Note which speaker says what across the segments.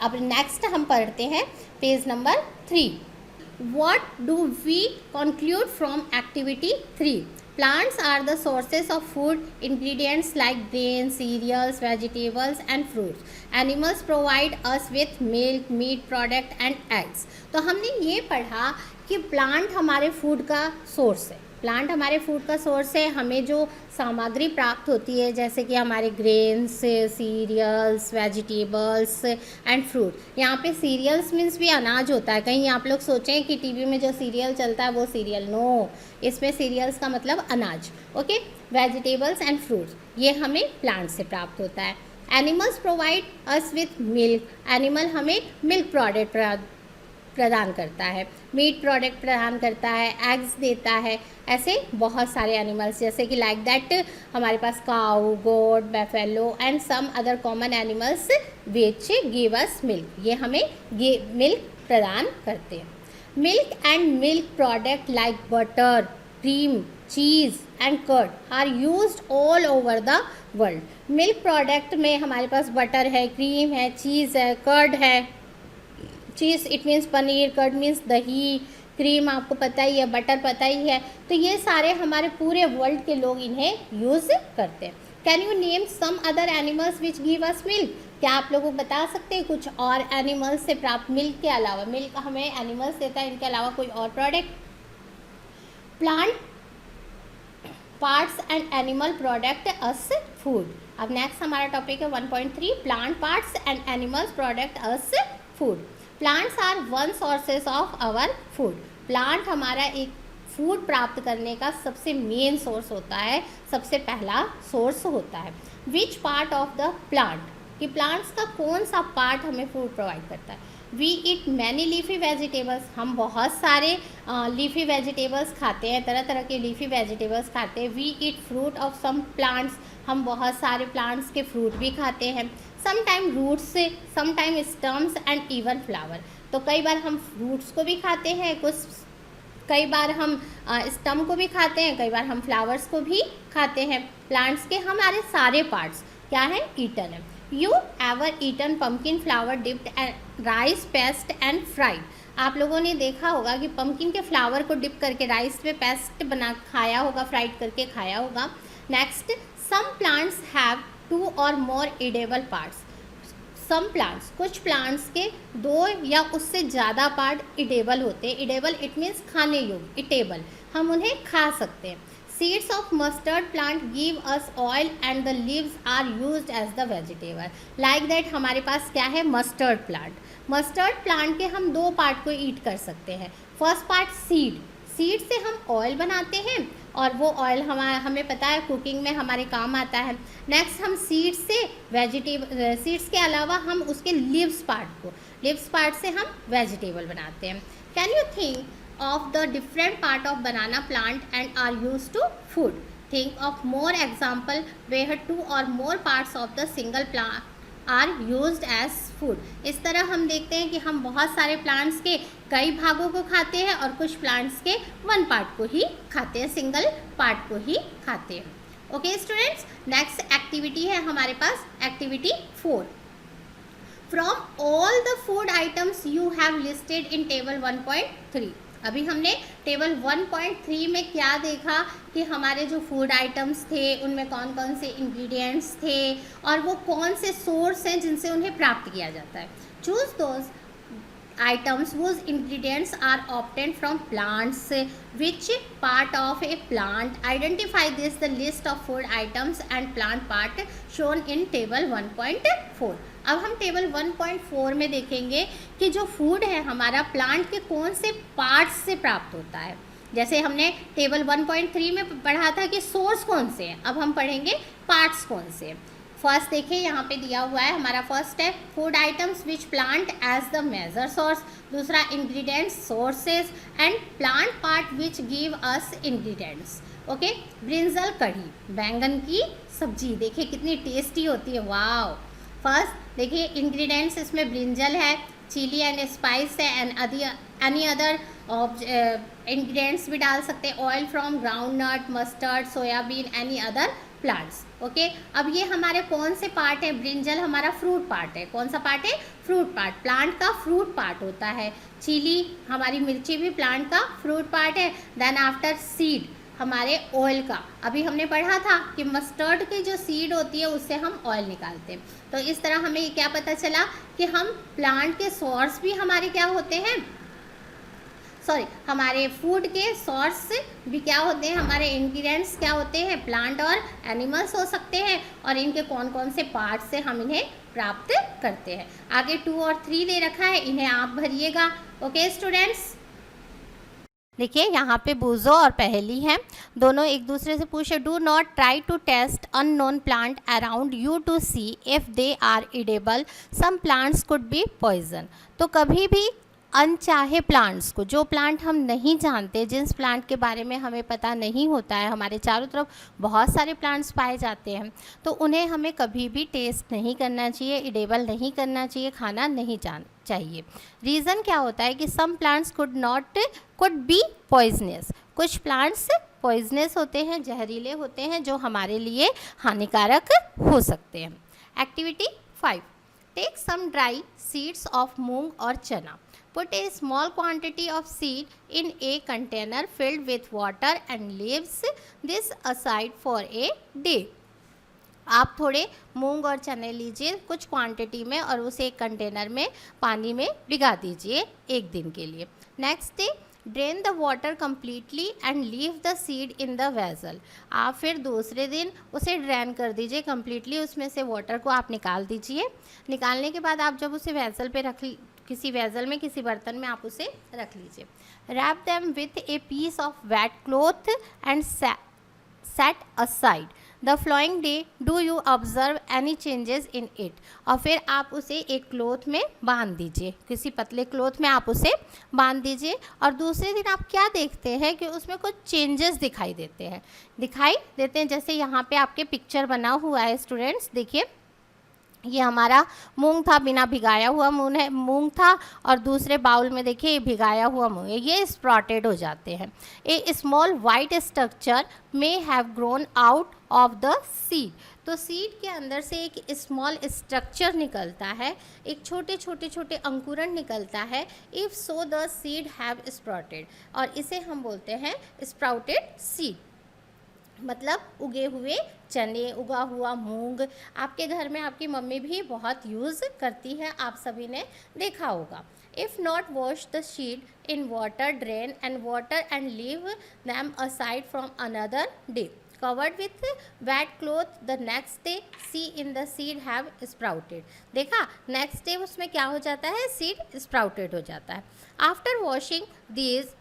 Speaker 1: अब नेक्स्ट हम पढ़ते हैं page number 3। What do we conclude from activity 3? Plants are the sources of food ingredients like grains, cereals, vegetables and fruits. Animals provide us with milk, meat product and eggs. तो हमने ये पढ़ा कि plant हमारे food का source है। Plant हमारे food का सोर्स है। हमें जो सामग्री प्राप्त होती है जैसे कि हमारे grains, cereals, vegetables and fruit. यहाँ पे सीरियल्स मीन्स भी अनाज होता है। कहीं आप लोग सोचें कि टीवी में जो सीरियल चलता है वो सीरियल, नो, इसमें सीरियल्स का मतलब अनाज। ओके, वेजिटेबल्स एंड फ्रूट्स ये हमें प्लांट से प्राप्त होता है। Animals provide us with milk, animal हमें मिल्क प्रोडक्ट प्रदान करता है, मीट प्रोडक्ट प्रदान करता है, एग्स देता है। ऐसे बहुत सारे एनिमल्स जैसे कि लाइक दैट हमारे पास cow, goat, buffalo and some other common animals which give us milk, ये हमें मिल्क प्रदान करते हैं। Milk and milk product like butter, cream, cheese and curd are used all over the world. Milk product में हमारे पास butter है, cream है, चीज़ है, कर्ड है। Cheese it means paneer, curd means dahi, cream आपको पता ही है, बटर पता ही है। तो ये सारे हमारे पूरे वर्ल्ड के लोग इन्हें यूज़ करते हैं। Can you name some other animals which give us milk? क्या आप लोगों को बता सकते हैं कुछ और एनिमल्स से प्राप्त मिल्क के अलावा? मिल्क हमें एनिमल्स देता है, इनके अलावा कोई और product? Plant parts and animal product as food. अब नेक्स्ट हमारा टॉपिक है 1.3 plant parts and animals product as food. Plants are one sources of our food. Plant हमारा एक फूड प्राप्त करने का सबसे मेन सोर्स होता है, सबसे पहला सोर्स होता है। Which part of the plant, कि प्लांट्स का कौन सा पार्ट हमें फूड प्रोवाइड करता है? We eat many leafy vegetables, हम बहुत सारे लीफी वेजिटेबल्स खाते हैं, तरह तरह के लीफी वेजिटेबल्स खाते हैं। We eat fruit of some plants, हम बहुत सारे प्लांट्स के फ्रूट भी खाते हैं। समटाइम रूट्स से, sometime stems and even flower, तो कई बार हम फ्रूट्स को भी खाते हैं, कई बार हम स्टम को भी खाते हैं, कई बार हम फ्लावर्स को भी खाते हैं। प्लांट्स के हमारे सारे पार्ट्स क्या है? ईटन है। You ever eaten pumpkin flower dipped rice paste and fried? आप लोगों ने देखा होगा कि पम्पकिन के फ्लावर को डिप करके राइस पे पेस्ट बना खाया होगा, फ्राइड करके खाया होगा। नेक्स्ट, सम प्लांट्स हैव 2 और मोर एडेबल पार्ट्स। सम प्लांट्स, कुछ प्लांट्स के 2 या उससे ज़्यादा पार्ट इडेबल होते हैं। इडेबल इट मीन्स खाने योग्य, इटेबल, हम उन्हें खा सकते हैं। Seeds of mustard plant give us oil and the leaves are used as the vegetable. Like that हमारे पास क्या है? Mustard plant. मस्टर्ड प्लांट के हम 2 पार्ट को ईट कर सकते हैं। फर्स्ट पार्ट सीड, सीड से हम ऑयल बनाते हैं और वो ऑयल हमें पता है कुकिंग में हमारे काम आता है। नेक्स्ट, हम सीड्स से सीड्स के अलावा हम उसके लीव्स पार्ट से हम वेजिटेबल बनाते हैं। Can you think of the different part of banana plant and are used to food? Think of more example where 2 or more parts of the single plant are used as food. इस तरह हम देखते हैं कि हम बहुत सारे plants के कई भागों को खाते हैं और कुछ प्लांट्स के 1 पार्ट को ही खाते हैं, सिंगल पार्ट को ही खाते हैं। ओके स्टूडेंट्स, नेक्स्ट एक्टिविटी है हमारे पास activity 4। From all the food items you have listed in table 1.3, अभी हमने टेबल 1.3 में क्या देखा कि हमारे जो फूड आइटम्स थे उनमें कौन कौन से इंग्रेडिएंट्स थे और वो कौन से सोर्स हैं जिनसे उन्हें प्राप्त किया जाता है। Choose those items whose ingredients are obtained from plants. Which part of a plant? Identify this the list of food items and plant part shown in table 1.4. अब हम टेबल 1.4 में देखेंगे कि जो फूड है हमारा प्लांट के कौन से पार्ट्स से प्राप्त होता है। जैसे हमने टेबल 1.3 में पढ़ा था कि सोर्स कौन से हैं, अब हम पढ़ेंगे पार्ट्स कौन से हैं। फर्स्ट देखिए यहाँ पे दिया हुआ है हमारा फर्स्ट है food items which plant as the major source, दूसरा ingredients sources and plant part which give us ingredients. Okay, brinjal kadhi, बैंगन की सब्जी, देखिए कितनी टेस्टी होती है, वाव। फर्स्ट देखिए इंग्रेडिएंट्स इसमें ब्रिंजल है, चिली एंड स्पाइस है एंड एनी अदर इंग्रेडिएंट्स भी डाल सकते हैं। Oil from groundnut, mustard, soybean, any other plants. Okay, अब ये हमारे कौन से पार्ट है? ब्रिंजल हमारा फ्रूट पार्ट है। कौन सा पार्ट है? Fruit part. प्लांट का फ्रूट पार्ट होता है। चिली हमारी मिर्ची भी प्लांट का फ्रूट पार्ट है। देन आफ्टर सीड हमारे ऑयल का, अभी हमने पढ़ा था कि मस्टर्ड की जो सीड होती है उससे हम ऑयल निकालते हैं। तो इस तरह हमें क्या पता चला कि हम प्लांट के सोर्स भी हमारे क्या होते हैं, हमारे फूड के सोर्स भी क्या होते हैं, हमारे इंग्रेडिएंट्स क्या होते हैं, प्लांट और एनिमल्स हो सकते हैं, और इनके कौन कौन से पार्ट से हम इन्हें प्राप्त करते हैं। आगे 2 और 3 दे रखा है, इन्हें आप भरिएगा। ओके स्टूडेंट्स, देखिए यहाँ पे बूजो और पहेली हैं, दोनों एक दूसरे से पूछे। Do not try to taste unknown plant around you to see if they are edible, some plants could be poison. तो कभी भी अनचाहे प्लांट्स को, जो प्लांट हम नहीं जानते, जिस प्लांट के बारे में हमें पता नहीं होता है, हमारे चारों तरफ बहुत सारे प्लांट्स पाए जाते हैं, तो उन्हें हमें कभी भी टेस्ट नहीं करना चाहिए, इडेबल नहीं करना चाहिए, खाना नहीं चाहिए। रीज़न क्या होता है कि some plants could be poisonous, कुछ प्लांट्स पॉइजनस होते हैं, जहरीले होते हैं, जो हमारे लिए हानिकारक हो सकते हैं। Activity 5, take some dry seeds of moong और chana, put a small quantity of seed in a container filled with water and leaves this aside for a day। आप थोड़े मूंग और चने लीजिए कुछ क्वांटिटी में और उसे एक कंटेनर में पानी में भिगा दीजिए एक दिन के लिए। Next day drain the water completely and leave the seed in the vessel. आप फिर दूसरे दिन उसे ड्रेन कर दीजिए कम्प्लीटली, उसमें से वाटर को आप निकाल दीजिए। निकालने के बाद आप जब उसे वेसल पे किसी वेसल में, किसी बर्तन में आप उसे रख लीजिए। Wrap them with a piece of wet cloth and set aside the following day, do you observe any changes in it. और फिर आप उसे एक क्लॉथ में बांध दीजिए, किसी पतले क्लॉथ में आप उसे बांध दीजिए, और दूसरे दिन आप क्या देखते हैं कि उसमें कुछ चेंजेस दिखाई देते हैं। जैसे यहाँ पे आपके पिक्चर बना हुआ है स्टूडेंट्स, देखिए ये हमारा मूंग था, बिना भिगाया हुआ मूंग था, और दूसरे बाउल में देखिए ये भिगाया हुआ मूंग है, ये स्प्रॉटेड हो जाते हैं। A small white structure may have grown out of the seed. तो सीड के अंदर से एक स्मॉल स्ट्रक्चर निकलता है, एक छोटे अंकुरण निकलता है। If so the seed have sprouted, और इसे हम बोलते हैं स्प्राउटेड सीड, मतलब उगे हुए चने, उगा हुआ मूंग। आपके घर में आपकी मम्मी भी बहुत यूज़ करती है, आप सभी ने देखा होगा। If not wash the seed in water, drain and leave them aside from another day, covered with wet cloth the next day, see in the seed have sprouted। देखा, नेक्स्ट डे उसमें क्या हो जाता है, सीड स्प्राउटेड हो जाता है। After washing these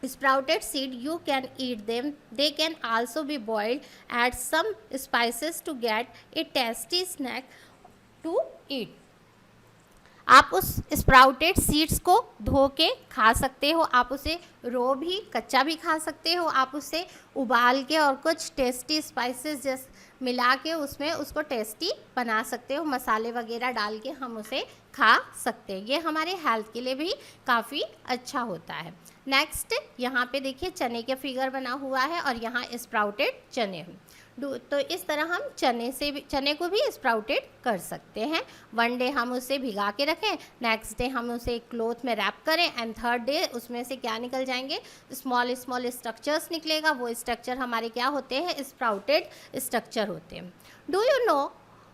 Speaker 1: sprouted seed you can eat them, they can also be boiled, add some spices to get a tasty snack to eat। आप उस स्प्राउटेड सीड्स को धो के खा सकते हो, आप उसे रो भी, कच्चा भी खा सकते हो, आप उसे उबाल के और कुछ टेस्टी स्पाइसेस जैसे मिला के उसमें उसको टेस्टी बना सकते हो, मसाले वगैरह डाल के हम उसे खा सकते हैं। ये हमारे हेल्थ के लिए भी काफ़ी अच्छा होता है। नेक्स्ट यहाँ पे देखिए चने के फिगर बना हुआ है और यहाँ स्प्राउटेड चने हैं। तो इस तरह हम चने को भी स्प्राउटेड कर सकते हैं। वन डे हम उसे भिगा के रखें, नेक्स्ट डे हम उसे एक क्लॉथ में रैप करें, एंड थर्ड डे उसमें से क्या निकल जाएंगे, स्मॉल स्ट्रक्चर्स निकलेगा। वो स्ट्रक्चर हमारे क्या होते हैं, स्प्राउटेड स्ट्रक्चर होते हैं। Do you know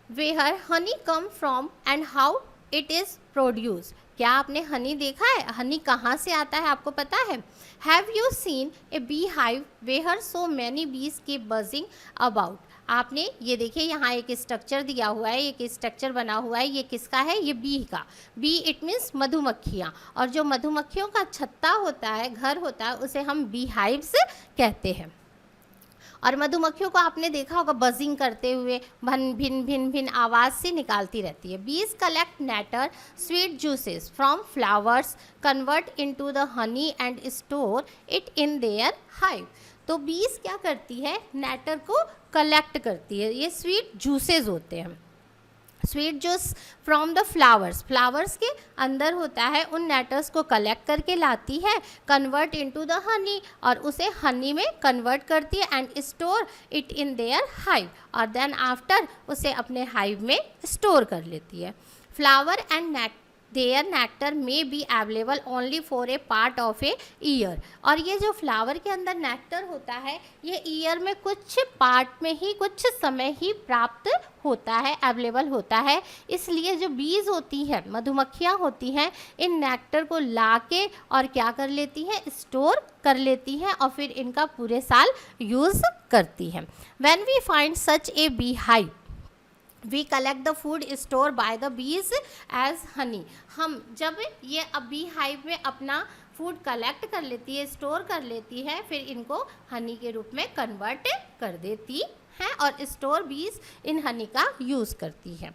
Speaker 1: where honey come from and how it is produce. क्या आपने हनी देखा है, हनी कहाँ से आता है आपको पता है। Have you seen a bee hive where so many bees keep buzzing about. आपने ये देखिए यहाँ एक स्ट्रक्चर दिया हुआ है, एक स्ट्रक्चर बना हुआ है, ये किसका है, ये बी का। बी इट मीन्स मधुमक्खियाँ, और जो मधुमक्खियों का छत्ता होता है, घर होता है, उसे हम बी हाइव्स कहते हैं। और मधुमक्खियों को आपने देखा होगा बजिंग करते हुए, भिन्न भिन्न आवाज़ से निकालती रहती है। Bees collect nectar sweet juices from flowers, convert into the honey and store it in their hive. तो बीज क्या करती है, नेटर को कलेक्ट करती है, ये स्वीट जूसेस होते हैं, sweet juice from the flowers, flowers के अंदर होता है, उन नेटर्स को कलेक्ट करके लाती है, कन्वर्ट इनटू द हनी, और उसे हनी में कन्वर्ट करती है, and store it in their hive, और देन आफ्टर उसे अपने हाइव में स्टोर कर लेती है। फ्लावर एंड देयर नेक्टर में be available only for a part of a year, और ये जो फ्लावर के अंदर नेक्टर होता है ये ईयर में कुछ पार्ट में ही, कुछ समय ही प्राप्त होता है, अवेलेबल होता है। इसलिए जो बीज होती हैं, मधुमक्खियाँ होती हैं, इन नेक्टर को लाके और क्या कर लेती हैं, स्टोर कर लेती हैं, और फिर इनका पूरे साल यूज़ करती हैं। When we find such a bee hive we collect the food store by the bees as honey, हम जब ये बी हाइव में अपना फूड कलेक्ट कर लेती है, स्टोर कर लेती है, फिर इनको हनी के रूप में कन्वर्ट कर देती है और स्टोर बीज इन हनी का यूज़ करती है।